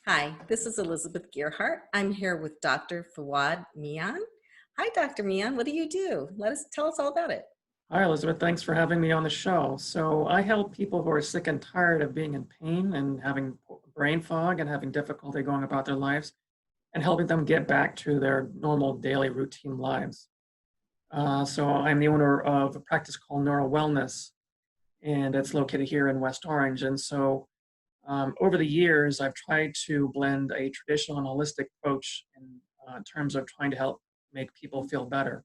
Hi, this is Elizabeth Gearhart. I'm here with Dr. Fawad Mian. Hi, Dr. Mian. What do you do? Tell us all about it. Hi, Elizabeth. Thanks for having me on the show. So I help people who are sick and tired of being in pain and having brain fog and having difficulty going about their lives and helping them get back to their normal daily routine lives. So I'm the owner of a practice called Neuro Wellness, and it's located here in West Orange. And so over the years, I've tried to blend a traditional and holistic approach in terms of trying to help make people feel better.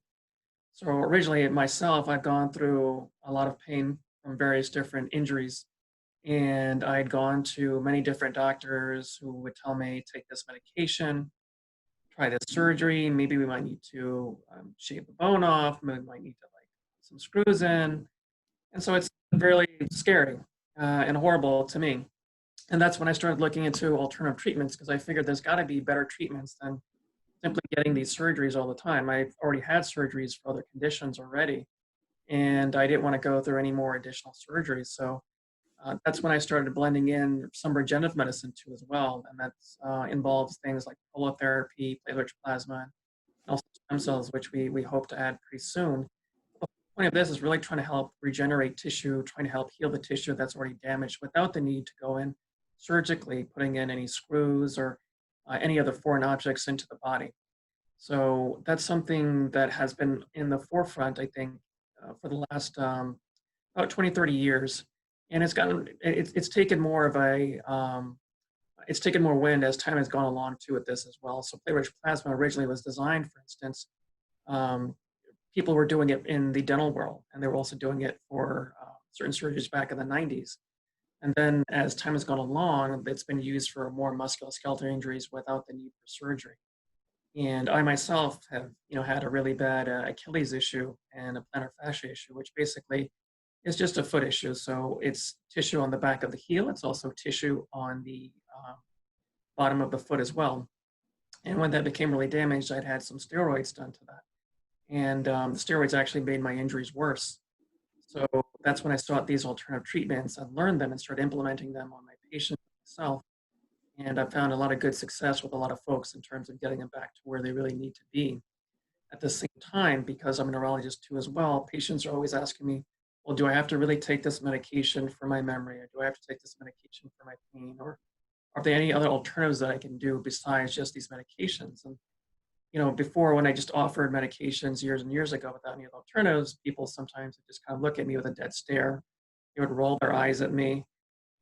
So originally myself, I've gone through a lot of pain from various different injuries, and I'd gone to many different doctors who would tell me, take this medication, try this surgery, maybe we might need to shave the bone off, maybe we might need to like put some screws in. And so it's really scary and horrible to me. And that's when I started looking into alternative treatments because I figured there's got to be better treatments than simply getting these surgeries all the time. I've already had surgeries for other conditions already, and I didn't want to go through any more additional surgeries. So that's when I started blending in some regenerative medicine too as well, and that involves things like polotherapy, platelet plasma, and also stem cells, which we hope to add pretty soon. The point of this is really trying to help regenerate tissue, trying to help heal the tissue that's already damaged without the need to go in surgically, putting in any screws or any other foreign objects into the body. So that's something that has been in the forefront, I think, for the last about 20, 30 years. And it's taken more of it's taken more wind as time has gone along too with this as well. So platelet plasma originally was designed, for instance, um, people were doing it in the dental world, and they were also doing it for certain surgeries back in the 90s. And then as time has gone along, it's been used for more musculoskeletal injuries without the need for surgery. And I myself have, had a really bad Achilles issue and a plantar fascia issue, which basically is just a foot issue. So it's tissue on the back of the heel. It's also tissue on the bottom of the foot as well. And when that became really damaged, I'd had some steroids done to that. And the steroids actually made my injuries worse. So that's when I sought these alternative treatments and learned them and started implementing them on my patients myself. And I've found a lot of good success with a lot of folks in terms of getting them back to where they really need to be. At the same time, because I'm a neurologist too as well, patients are always asking me, well, do I have to really take this medication for my memory? Or do I have to take this medication for my pain? Or are there any other alternatives that I can do besides just these medications? And, before when I just offered medications years and years ago without any other alternatives, people sometimes would just kind of look at me with a dead stare. They would roll their eyes at me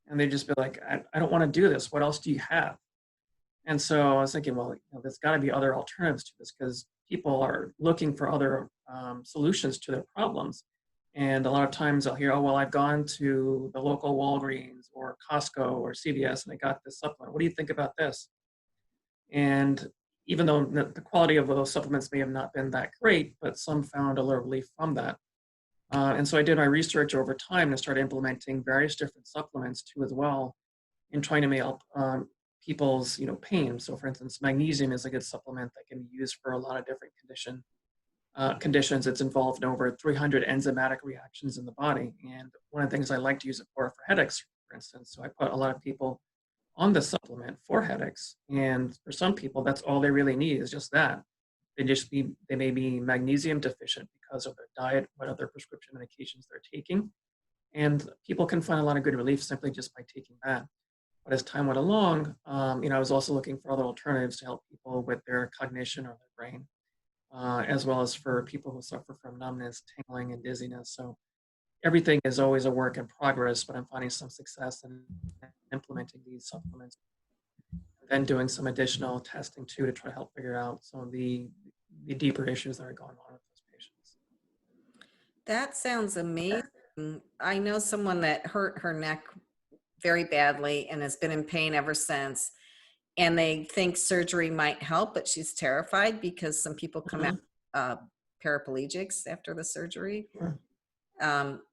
and they'd just be like, I don't want to do this. What else do you have? And so I was thinking, well, there's got to be other alternatives to this because people are looking for other solutions to their problems. And a lot of times I'll hear, oh, well, I've gone to the local Walgreens or Costco or CVS and I got this supplement. What do you think about this? And even though the quality of those supplements may have not been that great, but some found a little relief from that. And so I did my research over time and started implementing various different supplements too as well in trying to help people's pain. So for instance, magnesium is a good supplement that can be used for a lot of different conditions. It's involved in over 300 enzymatic reactions in the body. And one of the things I like to use it for headaches, for instance. So I put a lot of people on the supplement for headaches. And for some people, that's all they really need is just that. They may be magnesium deficient because of their diet, what other prescription medications they're taking. And people can find a lot of good relief simply just by taking that. But as time went along, I was also looking for other alternatives to help people with their cognition or their brain, as well as for people who suffer from numbness, tingling, and dizziness. So everything is always a work in progress, but I'm finding some success in implementing these supplements and then doing some additional testing too to try to help figure out some of the deeper issues that are going on with those patients. That sounds amazing. I know someone that hurt her neck very badly and has been in pain ever since. And they think surgery might help, but she's terrified because some people come out paraplegics after the surgery. Sure.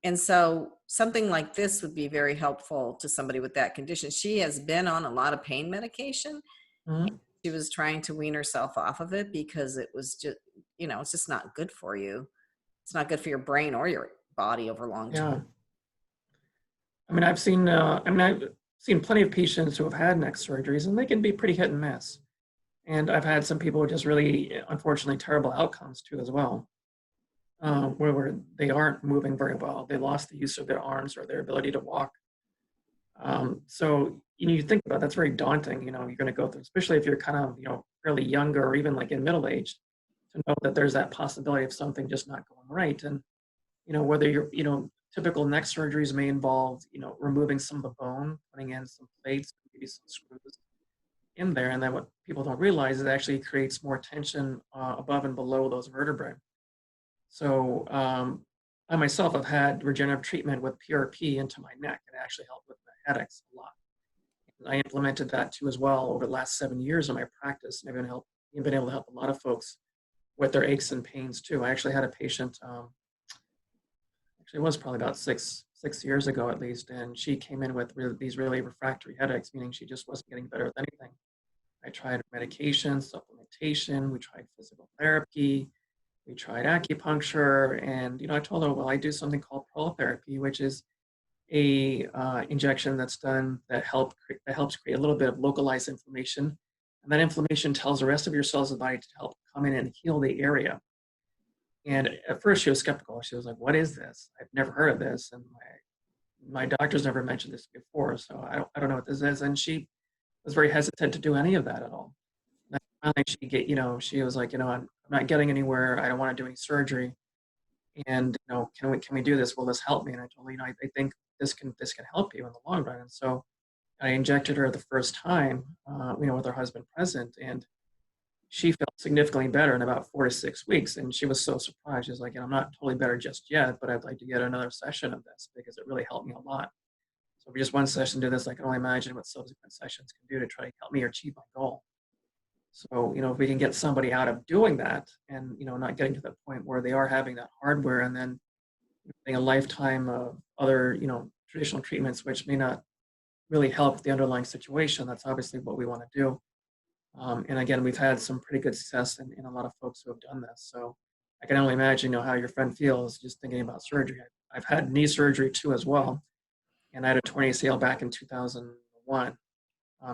And so something like this would be very helpful to somebody with that condition. She has been on a lot of pain medication. Mhm. She was trying to wean herself off of it because it was just, it's just not good for you. It's not good for your brain or your body over long term. Yeah. I mean, I've seen seen plenty of patients who have had neck surgeries, and they can be pretty hit and miss. And I've had some people with just really, unfortunately, terrible outcomes too as well, where they aren't moving very well. They lost the use of their arms or their ability to walk. So you think about that's very daunting. You're going to go through, especially if you're kind of fairly younger or even like in middle age, to know that there's that possibility of something just not going right. And whether you're typical neck surgeries may involve removing some of the bone, putting in some plates, maybe some screws in there, and then what people don't realize is it actually creates more tension above and below those vertebrae. So I myself have had regenerative treatment with PRP into my neck, and it actually helped with the headaches a lot. And I implemented that too as well over the last 7 years of my practice, and I've been able to help a lot of folks with their aches and pains too. I actually had a patient, actually it was probably about six years ago at least, and she came in with these really refractory headaches, meaning she just wasn't getting better with anything. I tried medication, supplementation, we tried physical therapy, we tried acupuncture, and I told her, well, I do something called prolotherapy, which is a injection that's done that helps create a little bit of localized inflammation, and that inflammation tells the rest of your cells of the body to help come in and heal the area. And at first, she was skeptical. She was like, "What is this? I've never heard of this, and my doctor's never mentioned this before, so I don't know what this is." And she was very hesitant to do any of that at all. And finally, she was like, I'm not getting anywhere. I don't want to do any surgery. And can we do this? Will this help me? And I told her, I think this can help you in the long run. And so I injected her the first time, with her husband present, and she felt significantly better in about 4 to 6 weeks. And she was so surprised. She was like, I'm not totally better just yet, but I'd like to get another session of this because it really helped me a lot. So if we just one session do this, I can only imagine what subsequent sessions can do to try to help me achieve my goal. So, if we can get somebody out of doing that and, not getting to the point where they are having that hardware and then getting a lifetime of other, traditional treatments, which may not really help the underlying situation, that's obviously what we want to do. And again, we've had some pretty good success in a lot of folks who have done this. So I can only imagine, how your friend feels just thinking about surgery. I've had knee surgery too as well. And I had a torn ACL back in 2001,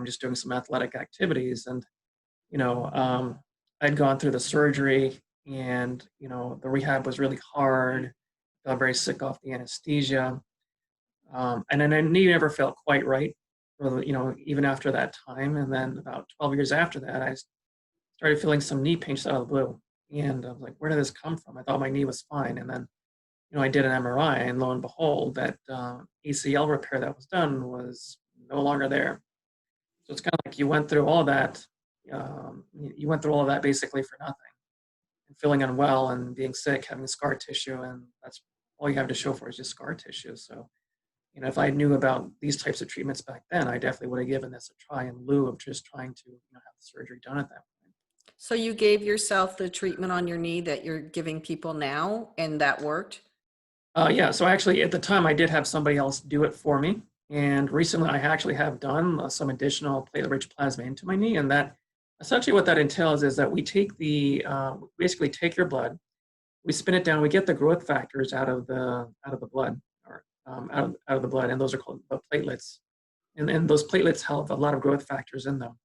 just doing some athletic activities. And, I'd gone through the surgery and, the rehab was really hard. I got very sick off the anesthesia. And then my knee never felt quite right, for even after that time. And then about 12 years after that, I started feeling some knee pain just out of the blue. And I was like, where did this come from? I thought my knee was fine. And then I did an MRI, and lo and behold, that ACL repair that was done was no longer there. So it's kind of like you went through all that. You went through all of that basically for nothing, and feeling unwell and being sick, having scar tissue, and that's all you have to show for is just scar tissue. So, if I knew about these types of treatments back then, I definitely would have given this a try in lieu of just trying to have the surgery done at that point. So you gave yourself the treatment on your knee that you're giving people now, and that worked? Yeah, so actually at the time I did have somebody else do it for me. And recently I actually have done some additional platelet-rich plasma into my knee. And that essentially what that entails is that we take basically take your blood, we spin it down, we get the growth factors out of the blood, or out of the blood, and those are called the platelets. And those platelets have a lot of growth factors in them.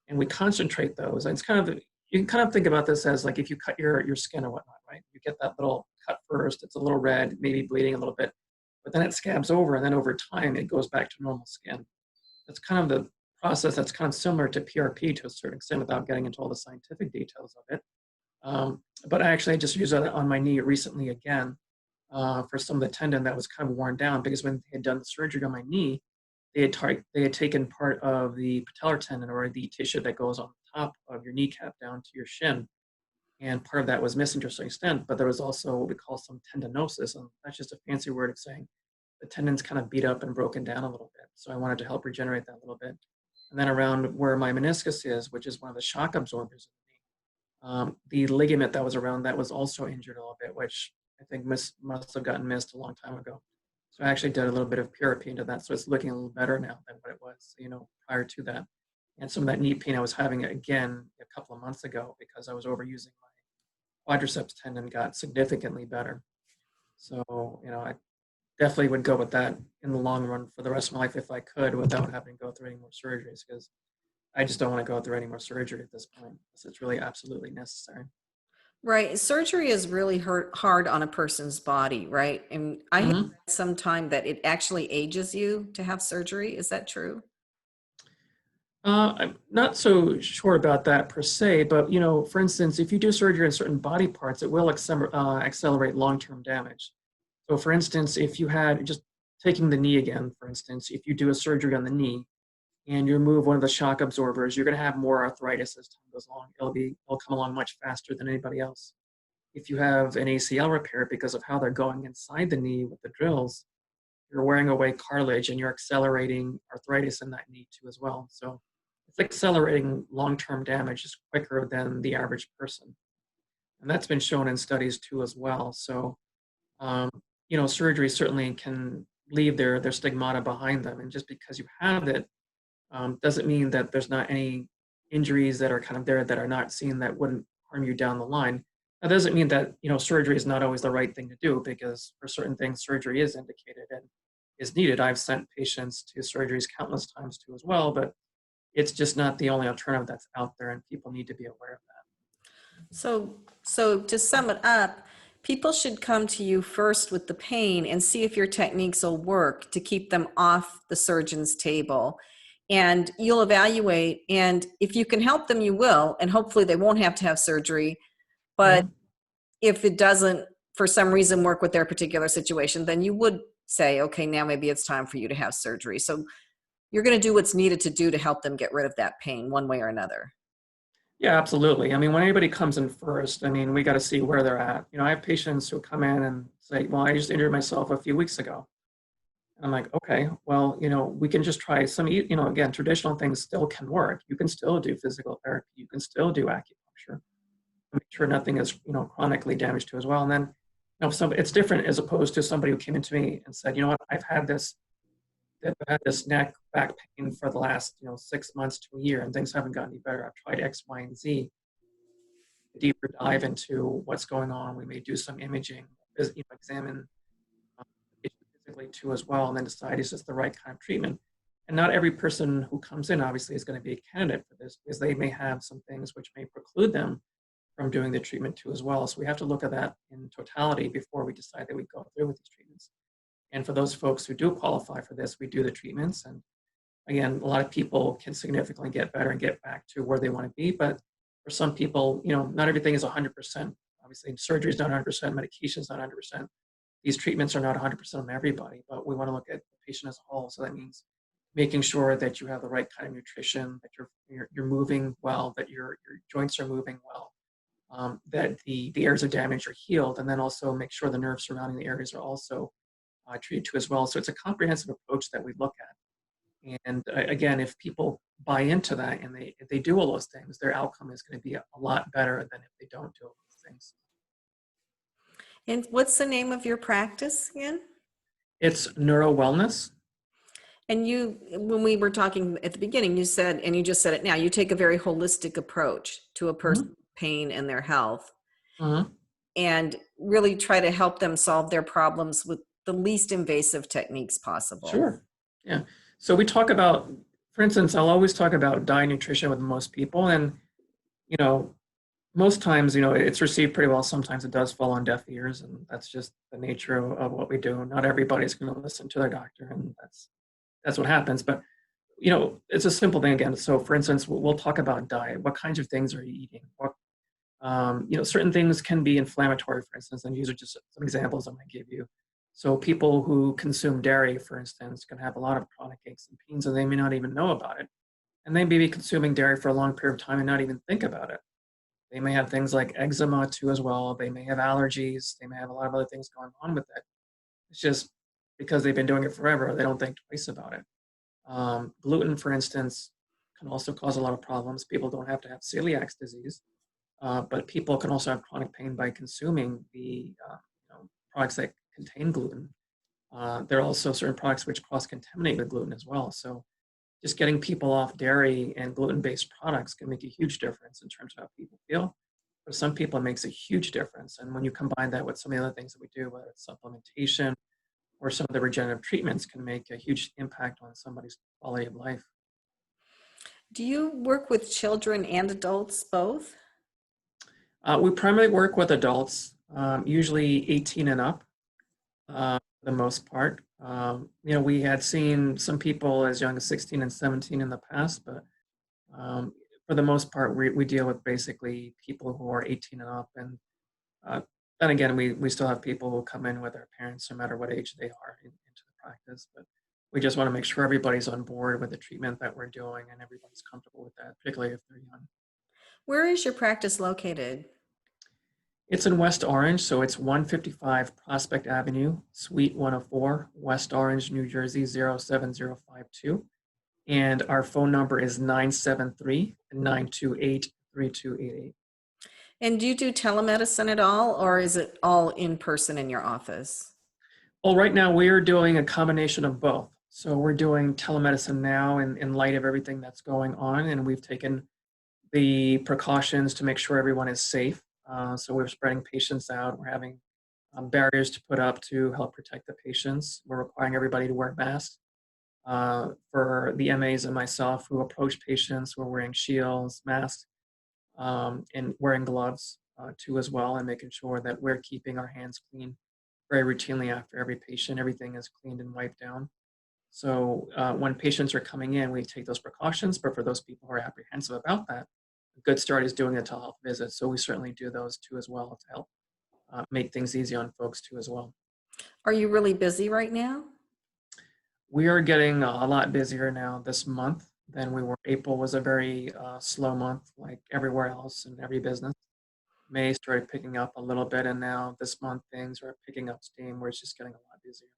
And we concentrate those. And it's you can kind of think about this as like if you cut your skin or whatnot, right? You get that little cut first, it's a little red, maybe bleeding a little bit, but then it scabs over, and then over time it goes back to normal skin. That's kind of the process that's kind of similar to PRP to a certain extent without getting into all the scientific details of it. But I actually just used it on my knee recently again for some of the tendon that was kind of worn down, because when they had done the surgery on my knee, they had taken part of the patellar tendon, or the tissue that goes on top of your kneecap down to your shin. And part of that was missing to a certain extent, but there was also what we call some tendinosis. And that's just a fancy word of saying the tendon's kind of beat up and broken down a little bit. So I wanted to help regenerate that a little bit. And then around where my meniscus is, which is one of the shock absorbers in the knee, the ligament that was around that was also injured a little bit, which I think must have gotten missed a long time ago. So I actually did a little bit of PRP into that. So it's looking a little better now than what it was, prior to that. And some of that knee pain I was having again a couple of months ago because I was overusing my quadriceps tendon got significantly better. So, definitely would go with that in the long run for the rest of my life if I could, without having to go through any more surgeries, because I just don't want to go through any more surgery at this point, because it's really absolutely necessary. Right. Surgery is really hard on a person's body, right? And I have Hmm. read sometime that it actually ages you to have surgery. Is that true? I'm not so sure about that per se, but for instance, if you do surgery on certain body parts, it will accelerate long-term damage. So, for instance, if you had just taking the knee again, for instance, if you do a surgery on the knee and you remove one of the shock absorbers, you're going to have more arthritis as time goes along. It'll come along much faster than anybody else. If you have an ACL repair because of how they're going inside the knee with the drills, you're wearing away cartilage and you're accelerating arthritis in that knee too as well. So it's accelerating long-term damage just quicker than the average person. And that's been shown in studies too as well. So, um, surgery certainly can leave their stigmata behind them. And just because you have it doesn't mean that there's not any injuries that are kind of there that are not seen that wouldn't harm you down the line. That doesn't mean that surgery is not always the right thing to do, because for certain things surgery is indicated and is needed. I've sent patients to surgeries countless times too as well, but it's just not the only alternative that's out there, and people need to be aware of that. So to sum it up, people should come to you first with the pain and see if your techniques will work to keep them off the surgeon's table. And you'll evaluate, and if you can help them, you will, and hopefully they won't have to have surgery. But Mhm. if it doesn't, for some reason, work with their particular situation, then you would say, okay, now maybe it's time for you to have surgery. So you're going to do what's needed to do to help them get rid of that pain one way or another. Yeah, absolutely. I mean, when anybody comes in first, I mean, we got to see where they're at. I have patients who come in and say, well, I just injured myself a few weeks ago. And I'm like, okay, well, we can just try some, again, traditional things still can work. You can still do physical therapy. You can still do acupuncture. Make sure nothing is, chronically damaged to as well. And then, it's different as opposed to somebody who came into me and said, you know what, I've had this neck back pain for the last, 6 months to a year, and things haven't gotten any better. I've tried X, Y, and Z. Deeper dive into what's going on. We may do some imaging, examine it physically too as well, and then decide is this the right kind of treatment. And not every person who comes in obviously is going to be a candidate for this, because they may have some things which may preclude them from doing the treatment too as well. So we have to look at that in totality before we decide that we go through with these treatments. And for those folks who do qualify for this, we do the treatments. And again, a lot of people can significantly get better and get back to where they want to be. But for some people, not everything is 100%. Obviously, surgery is not 100%, medication is not 100%. These treatments are not 100% on everybody, but we want to look at the patient as a whole. So that means making sure that you have the right kind of nutrition, that you're moving well, that your joints are moving well, that the areas of damage are healed, and then also make sure the nerves surrounding the areas are also treated too as well. So it's a comprehensive approach that we look at. And again, if people buy into that and if they do all those things, their outcome is going to be a lot better than if they don't do all those things. And what's the name of your practice again? It's Neuro Wellness. And you, when we were talking at the beginning, you said, and you just said it now, you take a very holistic approach to a Mm-hmm. person's pain and their health, Mm-hmm. and really try to help them solve their problems with the least invasive techniques possible. Sure. Yeah. So we talk about, for instance, I'll always talk about diet nutrition with most people. And, you know, most times, it's received pretty well. Sometimes it does fall on deaf ears, and that's just the nature of what we do. Not everybody's going to listen to their doctor, and that's what happens. But, it's a simple thing again. So for instance, we'll talk about diet. What kinds of things are you eating? Certain things can be inflammatory, for instance, and these are just some examples I'm going to give you. So people who consume dairy, for instance, can have a lot of chronic aches and pains, and they may not even know about it. And they may be consuming dairy for a long period of time and not even think about it. They may have things like eczema too as well. They may have allergies. They may have a lot of other things going on with it. It's just because they've been doing it forever, they don't think twice about it. Gluten, for instance, can also cause a lot of problems. People don't have to have celiac disease, but people can also have chronic pain by consuming the products that contain gluten. There are also certain products which cross-contaminate with gluten as well. So just getting people off dairy and gluten-based products can make a huge difference in terms of how people feel. For some people, it makes a huge difference. And when you combine that with some of the other things that we do, whether it's supplementation or some of the regenerative treatments can make a huge impact on somebody's quality of life. Do you work with children and adults both? We primarily work with adults, usually 18 and up, for the most part. We had seen some people as young as 16 and 17 in the past, but um, for the most part, we deal with basically people who are 18 and up. And uh, then again, we still have people who come in with their parents, no matter what age they are, into the practice. But we just want to make sure everybody's on board with the treatment that we're doing and everybody's comfortable with that, particularly if they're young. Where is your practice located? It's in West Orange, so it's 155 Prospect Avenue, Suite 104, West Orange, New Jersey 07052. And our phone number is 973-928-3288. And do you do telemedicine at all, or is it all in person in your office? Well, right now we are doing a combination of both. So we're doing telemedicine now in light of everything that's going on, and we've taken the precautions to make sure everyone is safe. So we're spreading patients out. We're having barriers to put up to help protect the patients. We're requiring everybody to wear masks. For the MAs and myself who approach patients, we're wearing shields, masks, and wearing gloves too as well, and making sure that we're keeping our hands clean very routinely after every patient. Everything is cleaned and wiped down. So when patients are coming in, we take those precautions, but for those people who are apprehensive about that, a good start is doing a telehealth visit. So we certainly do those too as well to help make things easy on folks too as well. Are you really busy right now? We are getting a lot busier now this month than we were. April was a very slow month, like everywhere else in every business. May started picking up a little bit, and now this month things are picking up steam where it's just getting a lot busier.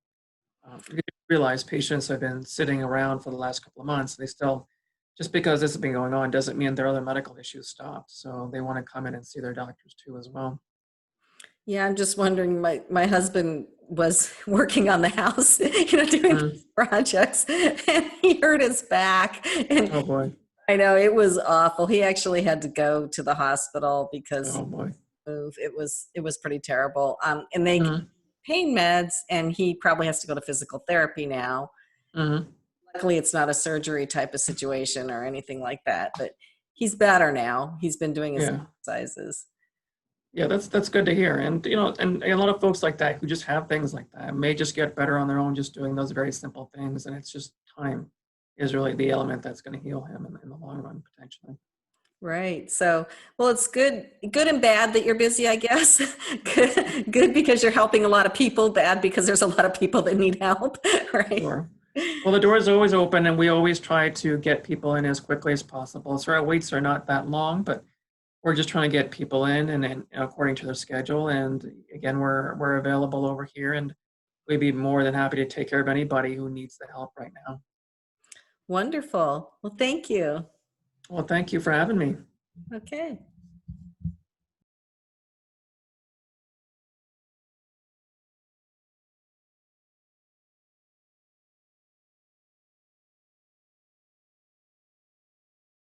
You realize patients have been sitting around for the last couple of months. They still, just because this has been going on doesn't mean their other medical issues stopped. So they want to come in and see their doctors too as well. Yeah, I'm just wondering, my husband was working on the house, doing Mm. projects, and he hurt his back. And Oh boy. I know it was awful. He actually had to go to the hospital because Oh boy. it was pretty terrible. And they Mm. pain meds, and he probably has to go to physical therapy now. Mm. Luckily, it's not a surgery type of situation or anything like that, but he's better now. He's been doing his Yeah. exercises. Yeah, that's good to hear. And and a lot of folks like that who just have things like that may just get better on their own, just doing those very simple things. And it's just time is really the element that's going to heal him in the long run, potentially. Right. So, well, it's good and bad that you're busy, I guess. Good because you're helping a lot of people, bad because there's a lot of people that need help, right? Sure. Well, the door is always open, and we always try to get people in as quickly as possible. So our waits are not that long, but we're just trying to get people in and according to their schedule. And again, we're available over here, and we'd be more than happy to take care of anybody who needs the help right now. Wonderful. Well, thank you. Well, thank you for having me. Okay.